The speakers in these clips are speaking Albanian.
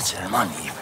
Që e ma një.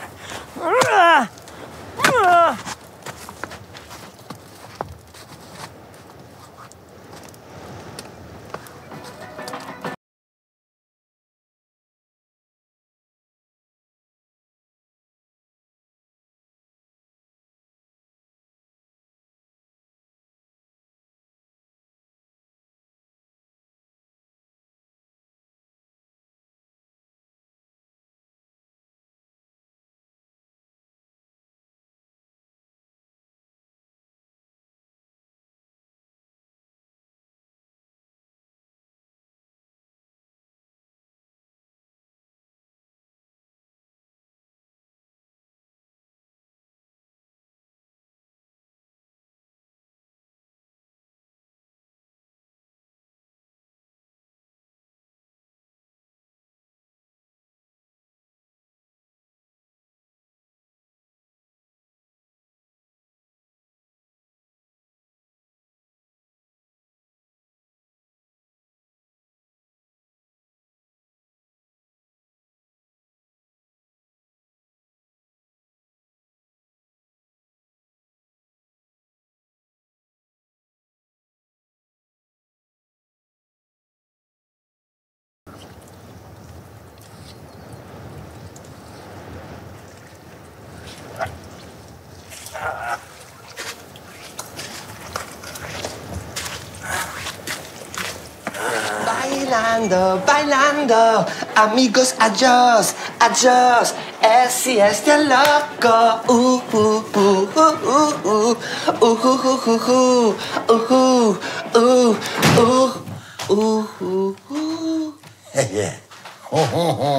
Bailando, bailando, amigos, adiós, adiós, esse este loco.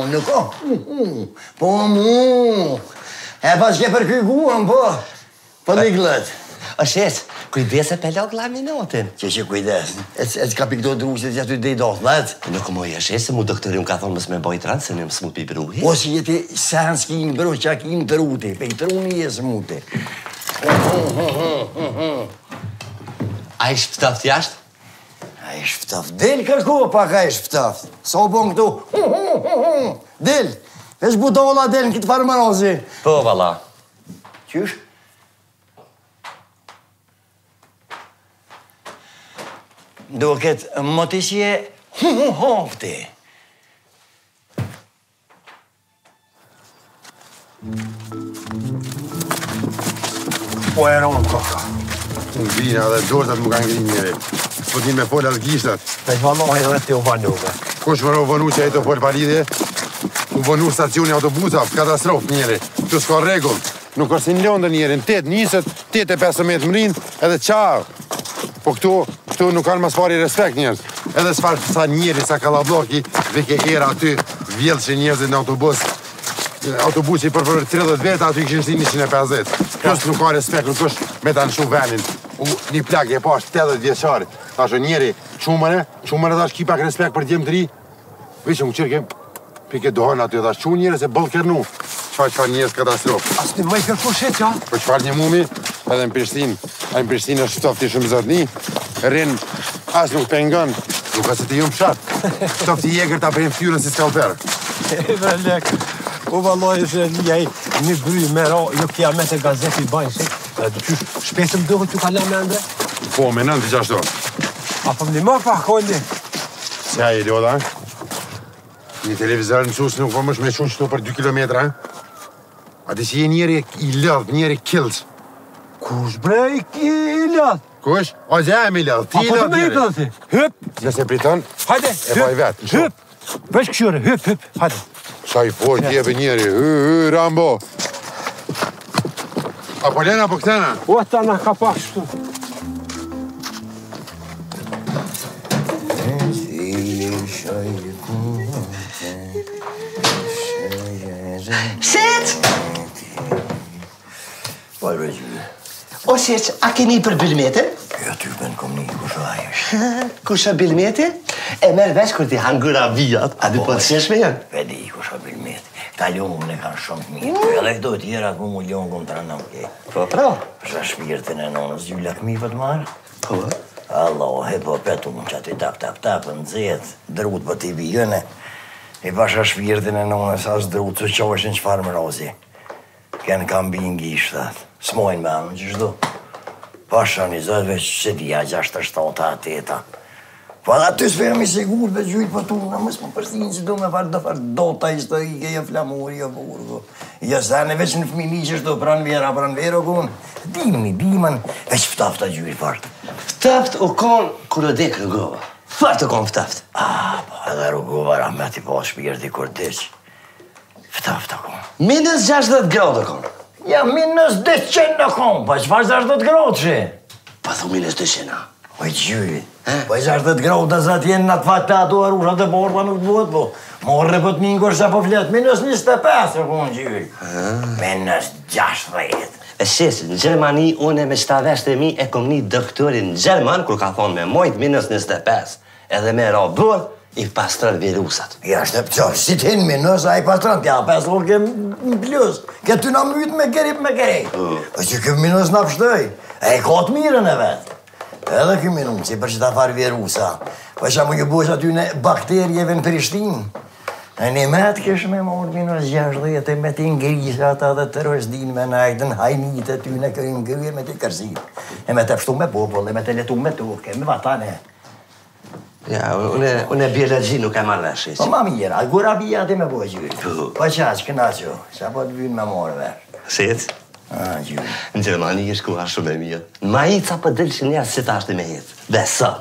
Nuk o. Po mu. E pas që për kyguan, po. Po liglët. O sheq, kujdes e pelok la minutin. Që kujdes. E që ka pikdo drusit që aty dhe i dohlet. Nuk moj e sheq, se mu doktori më ka thonë mësë me bojt ranë, se në mësë mut pi bruhi. O si jeti sens ki në bru, që ki në truti, pe i truni e smuti. A ish pëtaft jashtë? A ish pëtaft. Del kërku, pak a ish pëtaft. Sa u bon këtu? Del. Vesh budolla del në këtë farmarozi. Po, valla. Qysh? Duket motisje hofti. Po e ronë, kaka. Unë vina dhe dorëtat më kanë ngri njëri. Po ti me folë as gishtat. Me valoj edhe ti u vanuve. Kush më ro vanu që e të folë palidhe? U vanu stacioni autobusa, katastrofë njëri. Tu s'ka regull. Nuk është si në Londër njëri, në 8:15 mërin, edhe qarë. Po këtu nuk kanë mas pari respekt njerëz. Edhe s'far sa njeri, sa kalabloki, dhe ke era aty, vjellë që njerëzit në autobus. Autobusi për 30 veta, aty këshin shti 150. Plus nuk ka respekt, nuk është me ta nëshu venin. Një plak e pa 80 vjeçari. Ashtë njeri, qumëre dhe është ki pak respekt për djemë të ri. Vishë më qërke, pike dohën aty, dhe është qu njerëz e bëllë kërnu. Qfar njerëz katastrofë. Asë të mëj kërku sheq, ja? Po qfar një mumi, edhe në Prishtinë. A në Prishtinë është ftofti shumë zotni, rinë, asë nuk pengon, nuk asë të jumë fshatë. Ftofti jegër ta prejmë ftyrën si skalperë. E bre lek, u valoj që njej një bry me ro, jo kja me të gazeti bajnë shek. Qysh shpesëm duhet që ka la me ndre? Po, me nëndë të qashto. A po më një marë pa kojnë? Se a i ljoda, një televizor në qusë nuk po mësh me qunë qëtu për 2 kilometra, a ti që je njeri i lëdh, njeri kilës. Kush bre i lëdh? Kush? O zem i lëdh, ti i lëdh njeri. A po të me i lëdh? Hyp! Nëse priton, hajde, e vaj vetë, në shumë. Hyp! Vesh këshyre, hyp, hajde. Sa i fort jebe njeri, Rambo. Apo lena, apo këtena? O, ta na ka pak shtu. Sheq! Po e rëgjë. O sheq, a keni për bilmetin? Ja ty ben kom një kusha ajesh. Kusha bilmeti? E merë vesh kur ti hangura vijat, a di po të shesh me janë? Vedi kusha bilmeti. Ka ljonë në kanë shumë të mirë. Edhe këto tjera ku mu ljonë kom të rëndëm kej. Po, pra. Shra shpirtin e nonës gjylla këmive të marë. Po, Allah, he po petu më që aty tap, në zetë, drut për t'i vijëne. I pasha shpirtin e nonës as drut, që qoshin që farë më rozi. Kënë kam bingi ishtat. Smojnë me amë që shdo. Pasha një zëtë veç që dhja 6-7-8. Po edhe aty s'ferëm i sigur dhe gjujt për tu, në mësë më përstinë që do me farë do farë dota historike, jo flamuri, jo burgo. Jo sane veç në fmini që shdo pranë vera o kun. Dimën, veç ftafta gjujt farë. Ftaft u konë kërë dhe kërgova. Farë të konë ftaft. Po edhe rrugova rahmet i pa shpirti kur deq. Ftafta konë. Minus 60 gradë konë. Ja, minus 200 në konë, pa që farë 60 gradë që? Pa thu minus 200. Po i gjyri, po i 60 gradë zat jenë në të fatë të ato arushat e borba nuk bëhet, po. Morre po të mingor sa po fletë, minus 25 e konë gjyri. Minus 60. E shesin, në Gjermani, une me qëtavesht e mi e kom një doktorin në Gjerman, kur ka thonë me mojt minus 25, edhe me ra bërë, i pastrën virusat. Ja, shte pëqo, si t'hin minus, a i pastrën, tja 5 orë ke në plus. Ke ty na mytë me keri. Po që kë minus na pështoj, e i ka të mirën e vetë. Edhe kë minus, si për që ta farë virusa. Po që mu ju bosh aty në bakterjeve në Prishtinë. E një metë kesh me morë minus 60 e me ti ngrisha ata dhe të rëshdin me najtën hajnit e ty në kërim ngryje me ti kërzik. E me të pështu me popull, e me të letu me turke, me vatane. Ja, une biologi nuk e marrë vesh, Po ma mira, gura bia ti me bo gjyri. Po qaq, këna qo, qa po të vynë me morë verë. Sec? Gjyri. Në Gjermani është ku ashtu me mirë. Ma i ca për delë që njerë si ta ashtë me jetë. Besa.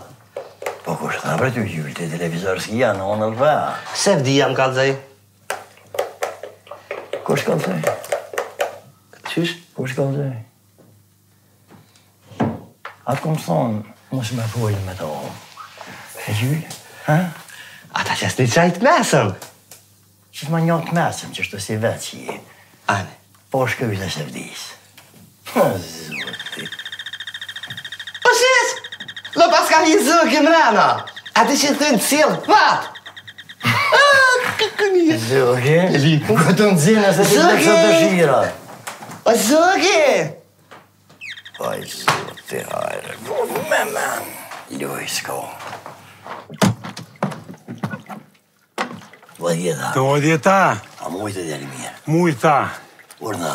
Po kush tha për ty gjyri, të televizor s'kia në onë lëva. Se vdi jam kalzaj. Kush kalzaj? Qysh? Kush kalzaj? Atë kom thonë, mos me folë me të omë. E gjyri, ha? Ata që s'ni qajtë mesëm. Që t'ma njotë mesëm, që shto si vetë që je. Ane. Po shkëj dhe se vdis. Zoti. O shes! Lo pas ka një zëke mrena. Ati që të në cilë, fatë. Këkënje. Zëke? Këtë në zina se ti të dëshira. O zëke! Aj, zoti, hajre. Me men, loj s'ko. Po djeta. To djeta. A mujtë djeli mirë. Mujta. Urna.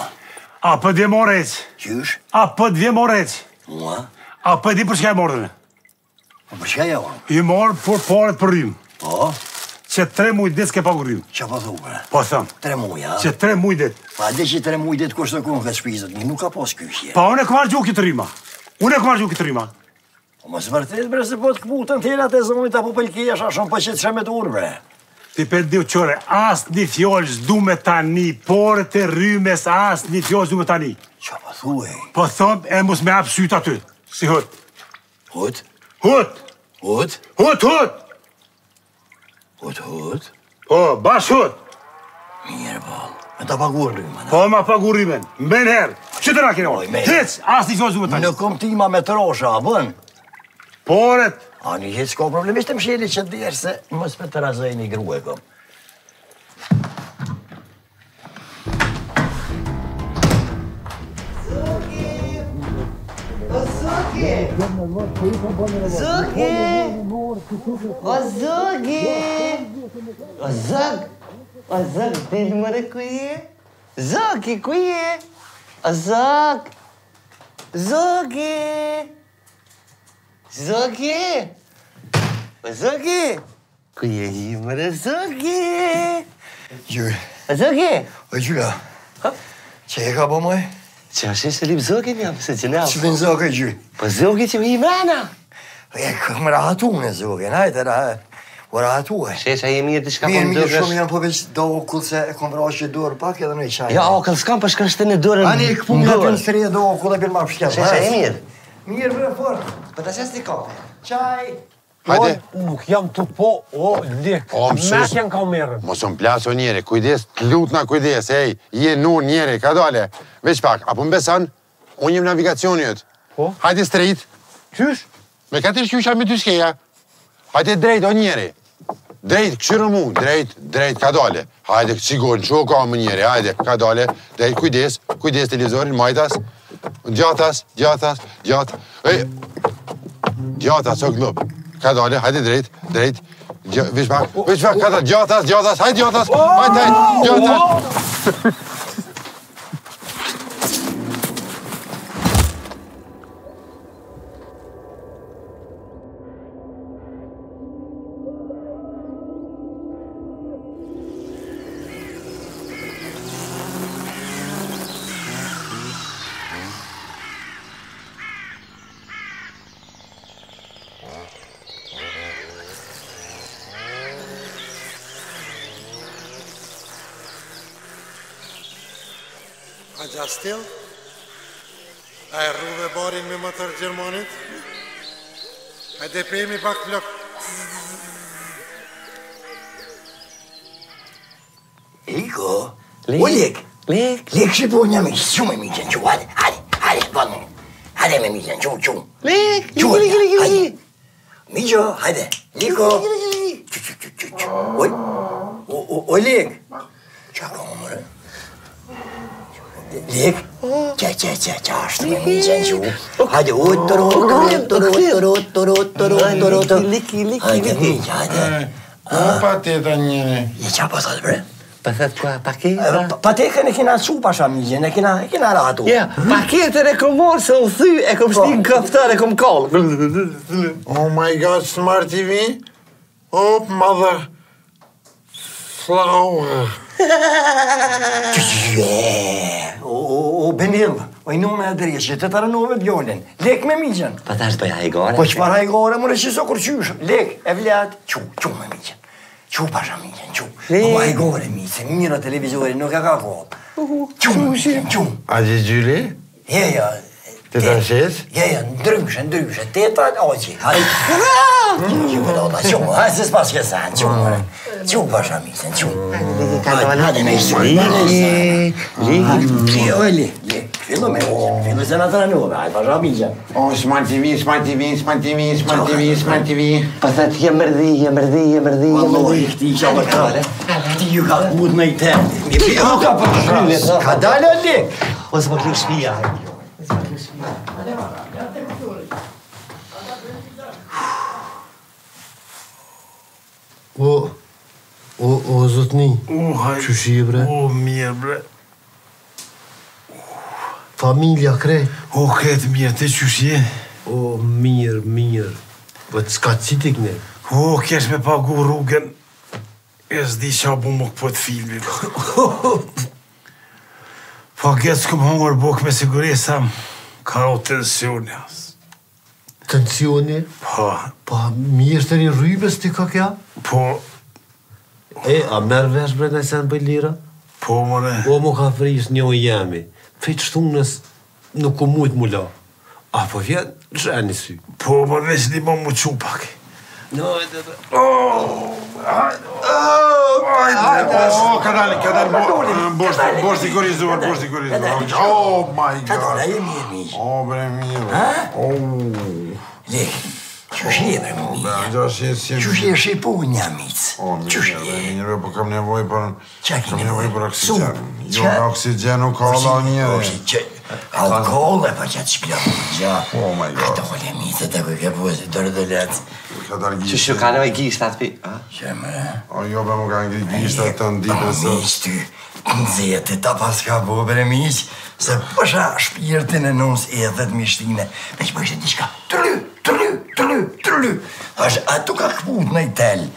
A për dje morec. Qysh? A për dje morec. Mua? A për di për shka e mordën. Po për shka ja unë? I morë për paret për rrim. Po? Që 3 muj dit s'ke pagu rrim. Qa po thupe? Po thëm. 3 muja? Që 3 muj dit. Pa dhe që 3 muj dit kushtë të kunë këtë shpizët, nuk ka pos kyshje. Pa unë e këmarë gjuhë këtë rrima. Unë e këmarë gjuhë këtë rrima. Po mos vërtet bre se po të këputën tjelat e zonit apo pëlkeja shashon po që të shemet urë bre. Ti për di qore, asë një fjollë s'du me tani, por të rrymes asë një fjollë s'du me tani. Qa po thuaj? Po thëm e mus me apë sytë aty. Si hët. Hut? Hët! Hut? Hët, hët! Hut? Po, bash hët. Mirë bol. Me ta pagur rrymen. Po ma pagu rrymen. Men herë. Që të rakin orë? Hec, asë një fjollë s'du me tani. Në kom tima me trosha, a bën? Poret. A një hec s'ko problemisht të msheli që dirë se mos për të razoj një grue kom. O zëg, dilë mëre ku je? Zoki, ku je? O zëg! Zoki! Zoki! O zoki! Ku je i mëre zoki? Gjyri. O zoki! O gjyra. Që e ka bo moj? Që është e lip zoki njëm, se që ne Që vinë zoke gjyri? Po zoki që i mrena! E më rahatu në zoke, najtë u rahatu e. Shesha i mirë të shka Mirë, kom mirë, dërgësh. shumë janë po veç do okull se e kom vrasht që dorë pak edhe në i qaj. Ja, okull s'kam për shkën shtë në dorën. Ani, këpun nga të në sërje do okull e për ma pëshkja. Shesha i mirë. Mirë, bre, fort. Po të qes t'i kape. Qaj. Hajde. Nuk jam të po, o, lik. O, mësus. Mek janë ka merën. Mos unë plaso njeri, kujdes, të lutna kujdes, ej, je nur njeri, ka dole. Veç pak, apo më besan, unë jem navigacioni jëtë. Po? Hajde straight, Qysh? me 4 qysha me 2 skeja. Hajde drejt, o njeri. Drejt, këshirë mu, drejt, ka dole. Hajde, sigurën, që ka më njeri, hajde, ka dole. Drejt, kujdes televizorin, majtas, gjatas, ej, gjatas, o glëp. Ka dole, hajde drejt, Weet je wat, gaat dat? Jotas, hej Jotas! Hej, Jotas! Aja stil. Hij roept boring met motor Germanit. Hij de premie bakblok. Liko. Oleg. Lek și punem și mai mici în ciu. Haide, doamne. Haide, mai mici în ciu. Lek. Micio, haide. Liko. Oleg. Ce acum, mă? Lek. Ce aștept, mai mici în ciu. Haide, Haide, mici, haide. Pate, Daniele. E ce-a pasat, bre? Pasat qua pachet? Pate că ne china supa așa, mici, ne china ratu. Ja, paketet är kom mål som sy, är kom stinkraftar, är kom kall. Oh my God, Smart TV. Oh, mother. Flower. O Benil, oi nu mai adrese, te tara nu ved björnen. Lek med mijan. Patas på jag igår. Poți para igora, mă și socor ciuș. Lek, evliat, ciu med mijan. Ciu pasha mijan, ciu. Mai igora mijan, mira televizore, nu ca acolo. Ciu. Azi, Julie? Ja. Te dansezi? Ja, drumsche. Teta, ozi. Hai. Ciu, hai să spați că san, ciu pasha mijan, ciu. Haide, mai Lek. Filă meu, filă se natara nu, hai pasha mijan. Oh, Smart TV. Pasat jag merdi. Wallahi, știi ce-au bătare? Știi că am mult mai tare. Mi-e ca pe cadalea, Lek. Och så var det spia. O zotni. Çuşiye bre. Oh, mir, bre. Familja kre. Oh, het mir, te čušje. O mir. Vët s'ka citik ne. Oh, kesh me pagu rrugën. E s'di qa bu më këpët filmin. Po këtë s'kum hongër buk me siguresa, ka o tensioni as. Tensioni. Po, Pa mirë të një rrybës ti ka kja? po, A merë vesh bre në sen për lira? po, more. O mu ka frish një jemi. Fejt shtunës nuk ku mujt mu la. Apo vjen, sheni sy. Po, more, nesh një më mu qu pak. No, e të Kadali, borst i korizuar. Oh, my Cadalea God. e mie, mici. Oh, bre, mirë. Lek, ciușie, bre, mie. Ciușie și punea, mici. Mirë, po kam nevoj për... Qa ki Kam nevoj nevoj? për oksigen. Jo, oksigen nuk ka la njëri. Alkohol e pa që të shpjallë, gja. Oh my God. Këto këlle mitë të këke pozit, dërë dhe letë. Kadal Çu gishtë. kan jag gissat på? Që më... O, jo, be më ka ngri gishtë të ndipë së... Miq ty, nëzete ta pas ka bo, bre miq, se pasha shpirtin e nëns edhet mishtine. Veç më ishte diçka, tërly. Thash, ato ka këput në i tel.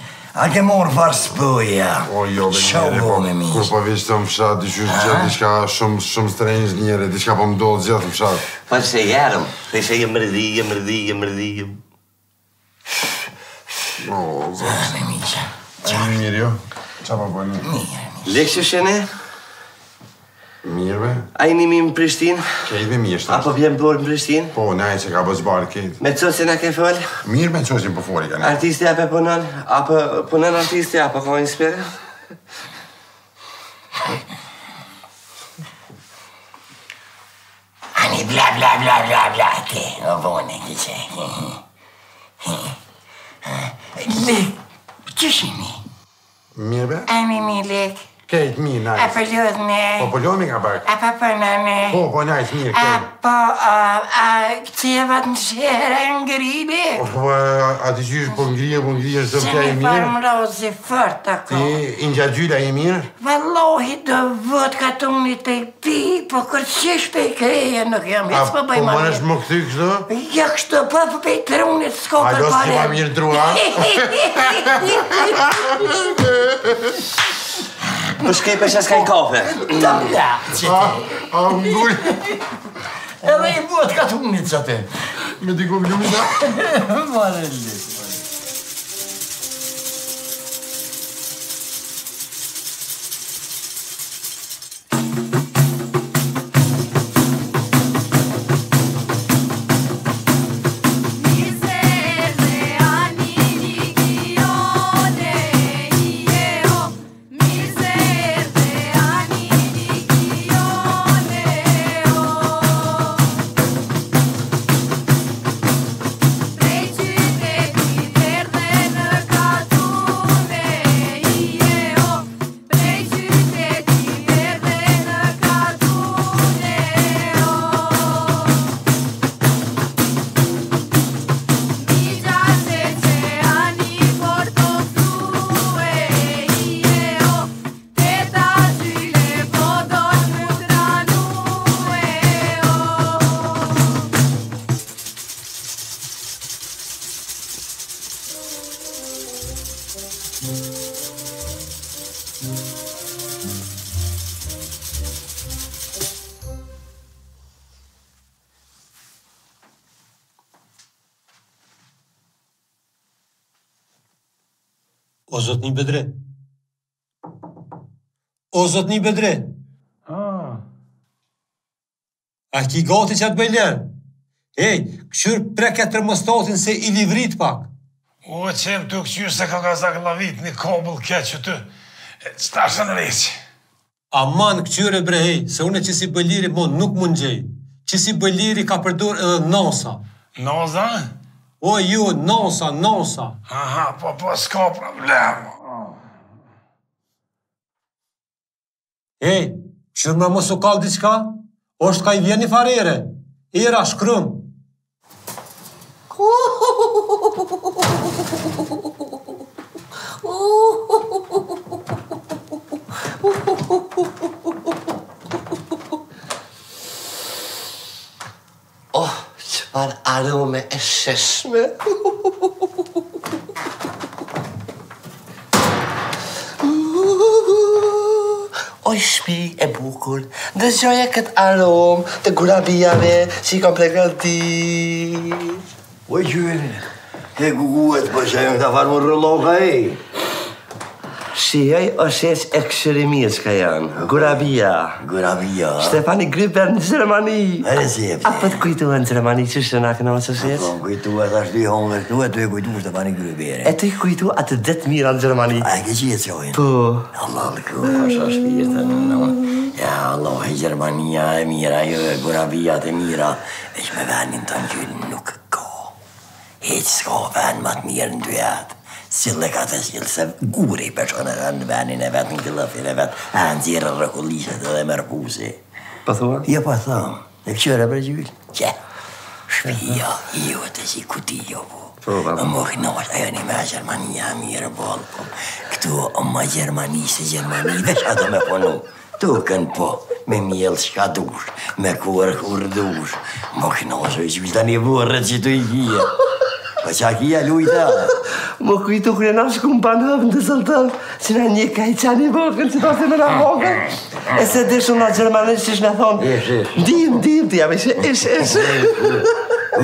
A ke morë farë spëja. O, jo, be Qa njëri, bo po... me miq? Kur po vishë të më fshat, dyshysh gjithë diçka shumë strange njëri, diçka po më ndodhë gjithë më fshat. Vad säger de? De säger merdi. O, zë. Me miq, Mirë, jo? Qa po po një? Lek që shene? Mirë, be? A jeni mi në Prishtinë? Kejt me mirë, Apo vjen bërë në Prishtinë? Po, nej, që ka bëzë barë kejt. Me co se na ke fol? Mirë me qosin për fori, ka ne. Artisti apo punon? Apo punon artisti apo ka inspirë? Ani bla, te, o bone, ki që. Lek, që shini? Mirë, be? Ani mi lek. Kejt mirë, najtë. A për lodhme. Po lodhme nga pak. A pa përnane. Po najtë mirë, A kejt. po, a këtjevat në shere në grili? Po, atë qysh po ngrije, së Që më një mirë. farë mrozi fërt ako. Ti, inja gjyla e mirë? Vallohi do vët ka të unë të i pi, po kërqish pe i kreje nuk jam, A, jetës po po bëj ma mënesh mirë. më këthy kështu? Ja kështu, po pe i trunit s'ko A, për do s'ki pare. ma mirë drua? Po shkej për që s'kaj kafe. Da, që A, ngull. edhe i buat ka të unit që te. Me t'i ku glumita? Mare li. O zotni Bedre. O zotni Bedre. A ki gati që atë bëjler? Ej, këshyr preke termostatin se i livrit pak. O, qem të këqyrë se ka gazak lavit një kobull keq që ty. Qëta është në reqë? Aman këqyre bre, hej, se une që si bëlliri mo nuk mund gjej. Që si bëlliri ka përdur edhe nosa. Noza? O ju, nosa, nosa. Aha, po, s'ka problem. Ej, këshyr më mos u kall diçka? Është ka i vjeni farere. Era shkrëm. Oh, çfarë arome e sheshme. Oj, shpi e bukur, dëgjoja këtë aromë të gurabijave që i kam pregătit. Oj, qyri, e guguet, po që e më të farë më rëlloka e. Shihej o shesh e këshërimia që ka janë, gurabija. Gurabija. Stefani Gryber në Gjermani. Ere si e A për të kujtu në Gjermani që shë nga këna që shesh? Po, kujtu e thash dy hongër këtu, e tu e kujtu Stefani Grybere. E të i kujtu atë detë mira në Gjermani. A e ke qiet qojnë? Po. Allah lë ku, pasha shpirtën, no. Ja, Allah, e Gjermania e mira, jo e gurabijat e mira, e që me venin të njëllë nuk ka. Heq s'ka ven më të mirë në dy jetë. Sille ka të qilë se guri i përshon edhe në venin e vetë, në këllëfin e vetë, a në zirë rëkullishet edhe mërpusi. Po thua? Jo, po thëmë, e këqyre për gjyllë. Qe, shpija, jo të si kuti jo, po. Më kënosh, ajo një me Gjermania mirë, bolë, po. Këtu, më Gjermani se Gjermani, veç ato me ponu. Tukën, po, me mjellë shka dush, me kur dush. Më kënosh, e gjyllë të një burët që të i kje. Po qa kia lujta? Më kujtu kërë në shku më banë hëpën të sëllëtën, që në një ka i qani vëkën, që ta se me në vëkën. E se dhe shumë nga Gjermanisht që shë në thonë, ndim, të jam ish.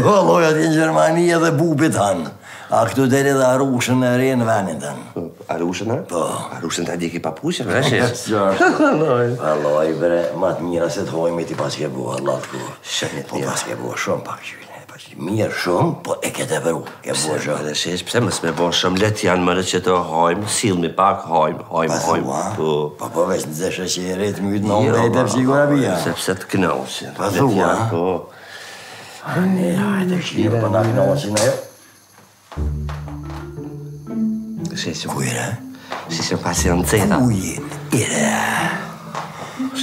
Lojat i në Gjermani edhe bubit hanë. A këtu deri dhe Arushën e re në venin tënë. Arushën, a? Po. Arushën të adje ki papushën, në shesh? Alloj, bre, ma të mira se të hojme ti pas ke bua, Allah të ku. Shënit Po mira. pas ke bua shumë pak qyne. Mirë shumë, po e kete vëru, ke bua shumë. Dhe shesh, pse mës me bo shumë let janë mërë që të hojmë, silmi pak, hojmë. Po veç në zeshe që e rejtë mytë në unë e të psikura bia. Sepse të knoqin. Po thua, po. Hajde shqirë, po na knoqin e. Shesh, Kujre? shesh, pasi janë ceta. Ujin.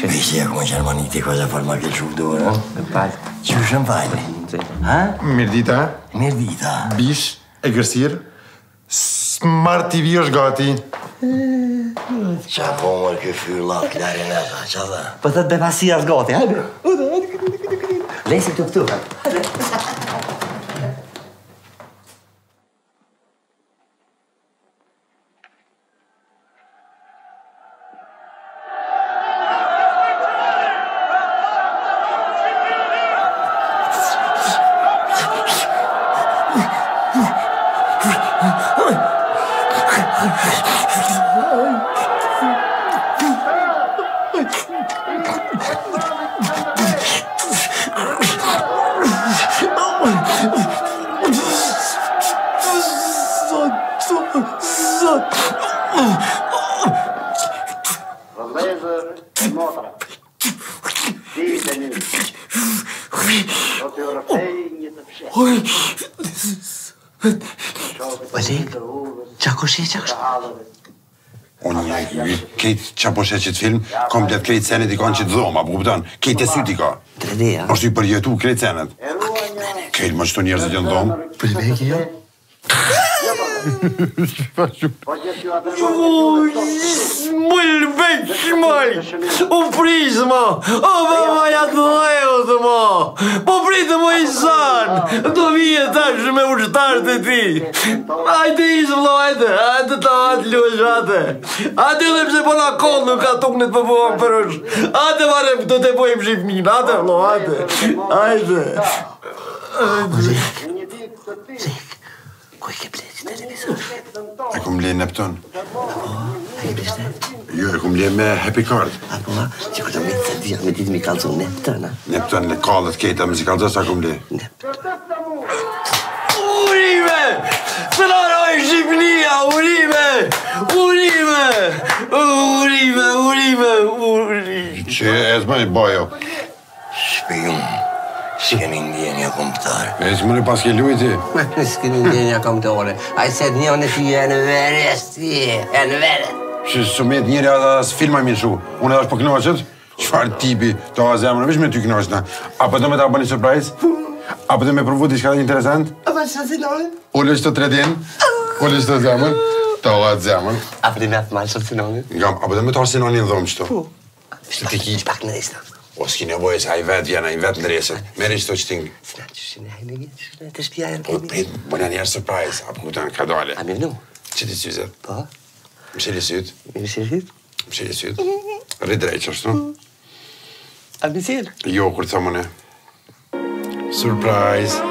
Vezi acum Germanite cosa forma che ci d'ora? Ci usciamo fare. Mirdita, Mirdita. bish, e gërsir, Smart TV është gati. Qa pomër kë fylla klarineta, qa dhe? Po të të bepasia është gati, hajde. Lesi të këtu. Unë një kejtë qa po shetë qëtë film, komplet krejtë senet i kanë qëtë dhoma, po kupton, kejtë e syt i ka. Tredeja. është i përjetu krejtë senet. Kejtë më qëto njerëzit janë dhomë. Për me kjo? Mul veç, mul! U prisë, ma! O, ma ja të dhejot, ma! Po pritë, mo i sanë! Do vije tash me ushtarët e ti! Ajde isë, vlo, ajde ta atë luajshate! Ajde dhe pse po na kollë nuk ka tuknit për buon për është! Ajde, vare, do të pojmë shifmin, ajde, vlo, ajde! Zek, ku i ke bleqë televizor? E kum le Neptun. A i bleqë? Jo, e kum le me Happy Card. Apo, që këtë me të dhja me ditë mi kalëzon Neptun, a? Neptun le kallët kejta me si kalëzës a kum le. Urime! Se në rojë Shqipnia, urime! Urime! Që e zmaj bajo. Shpijum, s'keni ndjenja komptar. E zmëri pas ke lujti. S'keni ndjenja komptore. A i se të njën e ty e në veres, e në veres. Që sumet njëri as filma mi shu. Unë edhe është për knaqët. Qfar tipi të azemën, vish me ty knaqëna. Apo do me ta bëni surprise? Apo do me provu diçka interesant? Apo që si nojnë? Ullë që të tredin, ullë që të zemën, të atë zemën. Apo dhe me atë malë që sinonin? Nga, apo dhe me të arsinonin dhëmë qëto. Shpak në rejsta. O, s'ki nevojë se a i vetë vjena, i vetë në resët. Meri që të që tingë. Sina që shine hajme gjithë, shine të shpia e O, prit, bëna njerë surprise, apo këtan ka dole. A mi vënu? Që ti syzet? Po? Më sheli sytë, Mi shirë? më sheli sytë. Rrit drejtë qështu. A mi sirë? Jo, kur të thëmëne. Surprise.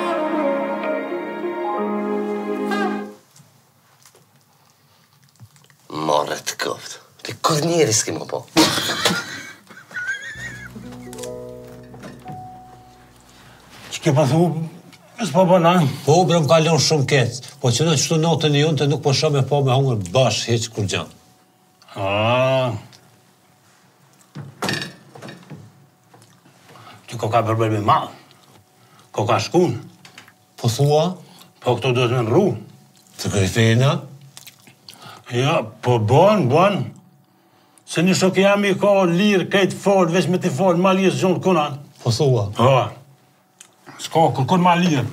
Morë të koftë. Të kur njeri s'ki më po. Që ke pa thu, s'po bëna? Po, bre, më kalon shumë ketë. Po që në qëtu notën e jonë të nuk po shumë e po me hungër bashkë heqë kur gjanë. Që ko ka përbërmi malë. Ko ka shkun. Po thua? Po këto do të me mru. Të krifina? Ja, po bon. Se një shok jam i ka lirë, kajtë folë, veç me të folë, ma lirë zhonë kunan. Po thua? Po. S'ka, kërkon ma lirë.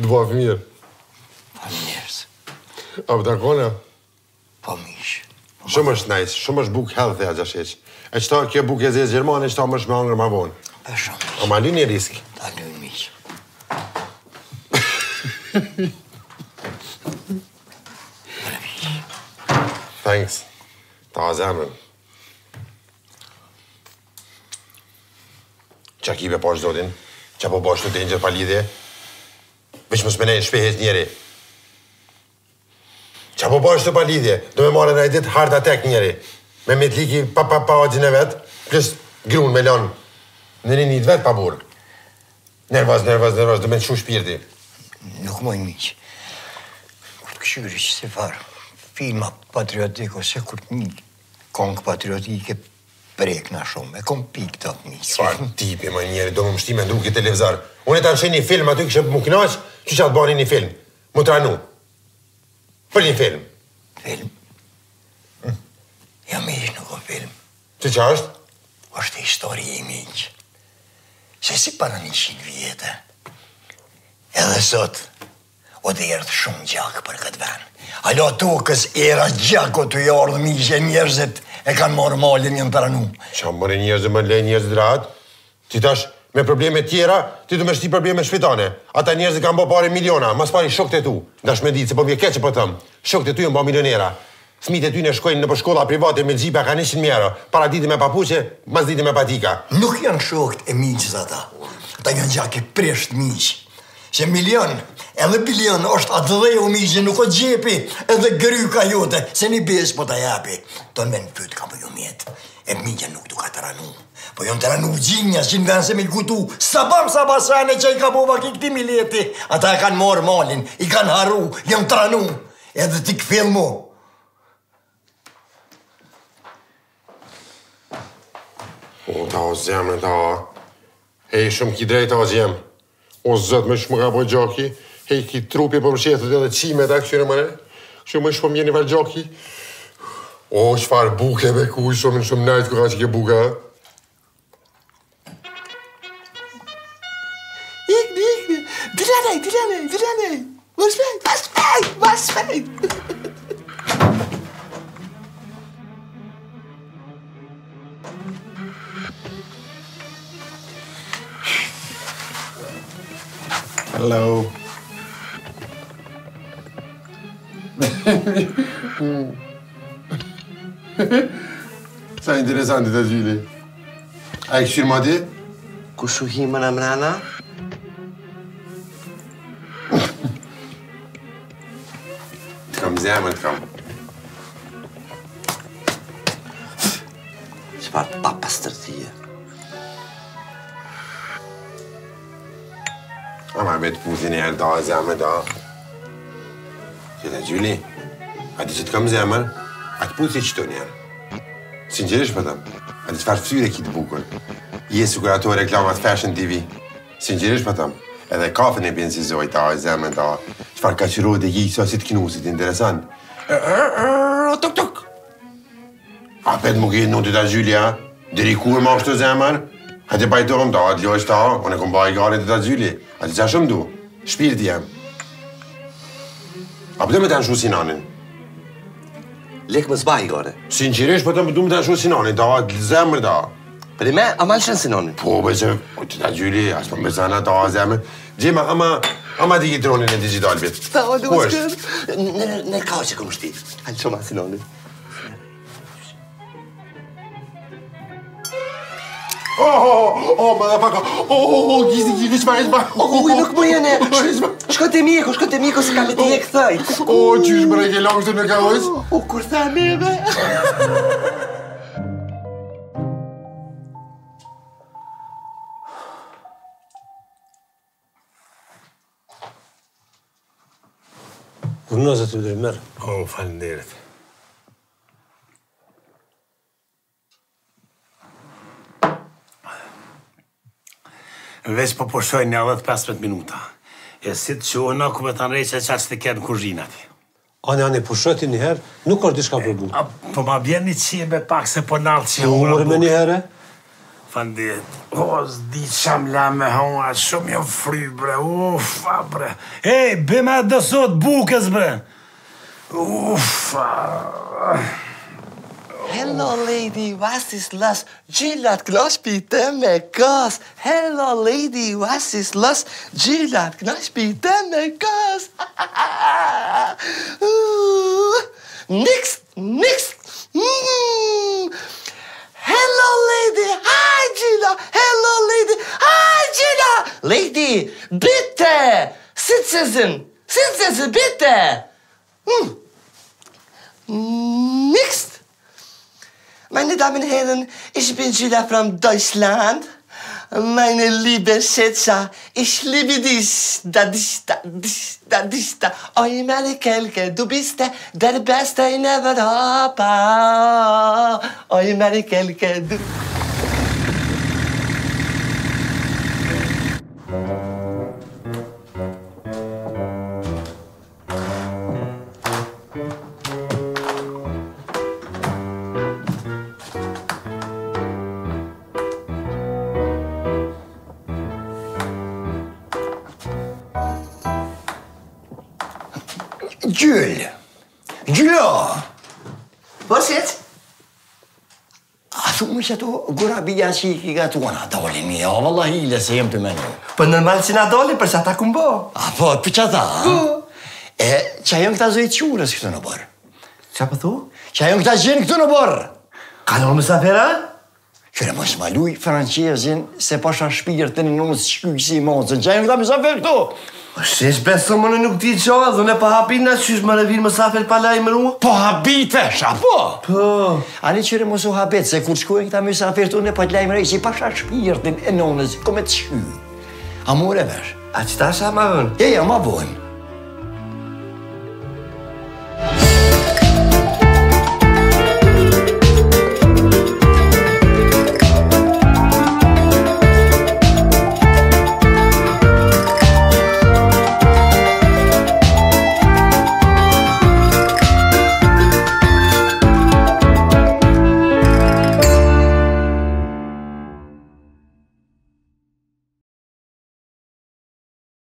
Dua fëmirë. Po njerës, A për kone? po mishë. Shumë është nice, shumë është bukë healthy a gjasheq. E qëta kjo bukë e zezë Gjermani, qëta më është me hangër ma vonë. Po shumë. O ma lini risk. Ta lujnë mishë. Thanks. Ta zemrën. Qa kive po është zotin? Qa po bashkë të dengjër pa lidhje? Veç më smenej shpehet njeri. Qa po bashkë të pa lidhje? Do me marrë në e ditë hard attack njeri. Me metliki pa gjin e vetë, plus grun me lanë në rinit vetë pa burë. Nervaz, do me të shu shpirti. Nuk moj miqë. Kur të këshyri që se farë, filma patriotiko, se kur të miqë. Kong patriotike prekna shumë, e kom pik të të misë. Çfarë tipi më njeri do më mështi me ndruki televizor. Unë ta sheh një film aty kishe më kënaq, që çat bani një film. Mu tranu. Për një film. Film? Ja miq nuk o film. Që është? Është histori i miq. Se si para 100 vjetë. Edhe sot, o të erdhë shumë gjak për këtë ven. Alo tokës era gjako të jordë miqe njerëzit e kanë morë malin një në pranu. Qa mëre njerëzit më le njerëzit rahat? Ti tash me probleme tjera, ti du me shti probleme shpitane. Ata njerëzit kanë bo pare miliona, mas pari shokët e tu. Ndash me ditë, se po mje keqë po thëmë. Shokët e tu jënë bo milionera. Fëmijët e ty në shkojnë në për shkolla private me gjipa ka 100 euro. Para diti me papuqe, mas diti me patika. Nuk janë shokët e miqës ata. Ata janë gjak e presht miq. Se milion, edhe bilion është atë dhe u miqë, nuk o gjepi edhe gryka jote, se një bes po të japi. Tonë me në pytë ka po ju mjetë, e miqën nuk du ka të ranu. Po jonë të ranu gjinja, që në venë se me lkutu, sabasane që i ka bova ki këti mileti. Ata e kanë morë malin, i kanë haru, jonë të ranu, edhe ti këfil mu. O, ta o zemën, ta o. Hej, shumë ki drejt, ta o zemë. O, zëtë me shmë ka po gjaki. Hej, ki trupi për mëshetët edhe qime ta këshyre mëre. Këshu më shpo mjeni var gjaki. O, shfar buke me kuj, shumë najtë ku ka që ke buka. Ikni. Dilanej. Vas fejt. Hello. Sa interesanti të gjyli. A e këshirë ma di? Ku shuhimën e mrena? Të kam zemën, të kam. Qëpar papastërtije. Ama me të putin e erë da, zemër da. Që të gjyli, ati që të kam zemër, a të putin që të njerë. Sinqerisht për tëm, ati që farë fësyre ki të bukën. Jesu kër ato reklamat Fashion TV. Sinqerisht për tëm, edhe kafën e bjenë si zoj da, zemër da. Që farë ka qërojt e gjikë sa si të knusit, interesant. Tuk. A petë më këtë në të ta gjyli, a? Diri kur ma është të zemër? Hajde bajtohem da, atë lojsh ta, unë e kom baj gare të ta gjyli. A të qa shumë du? Shpirti jem. A pëtë me të nëshu Sinanin? Lek më zbaj, gare. Sinqerisht, pëtë me të nëshu Sinanin, da, zemër da. Për i me, a malë shënë Sinanin? Po, bëjse, të ta gjyli, as për me zana da, zemër. Gjema, ama digitronin e digital bit. Ta, du më shkërë. Në ka që kom shti. Hajtë shumë a Sinanin. Motherfucker. Gizli, shma. Uj, nuk më jene. Shko të miko, se kam e ti e këthaj. Qysh më rejke langës të në kaojës? Kur tha neve. Kur nëzët të dhe mërë. O, falenderit. Veç po pushoj një 10-15 minuta. E si të qohëna ku me të nrejqe qa që të kjerë në kuzhinat. Ani, pushoti njëherë, nuk është diçka problem. Po ma bjen një qime pak se po nalë që Umore me njëherë? Fandet. O, s'di qam la me hua, shumë jam fry, bre. Ufa, bre. Ej, bëme dësot bukës, bre. Ufa. Hello, lady, was ist los? Gilad Knospite me gas. Hello, lady, was ist los? Gilad Knospite me gas. Nix. Hello, lady. Hi, Gila. Hello, lady. Hi, Gila. Lady, bitte. Sitzen, bitte. Nix. Meine Damen und Herren, ich bin Gila from Deutschland. Meine liebe Schätze, ich liebe dich. Da dich, da dich, da dich, da. Oh, meine Kelke, du bist der Beste in Europa. Oh, meine Kelke, du... Jules. Jules. Was jetzt? شو مش قرابي يا شيخي قالت وانا دولي يا والله لا سيمت منه. Normal se na dole për sa ta kumbo. Po, për çata? Qa janë këta zëjtjurës këtu në borë? Qa po thu? Qa janë këta gjenë këtu në borë? Kalon mësafera? Qëre mos ma luj francezin se pasha shpirtin në nësë shkyj si mocën. Qa janë këta mësafer këtu? Shesh beso më në nuk ti qa, dhune pa hapin në qysh më revin mësafer pa lajmëru? Po habit fesha, po! Po. Ani qëre mos u habet, se kur shkojnë këta mësafer të në pa të lajmërej si pasha shpirtin e nënës, kome të shkyj. A more vesh? A qëta sha ma vën? Ja, ma bojmë.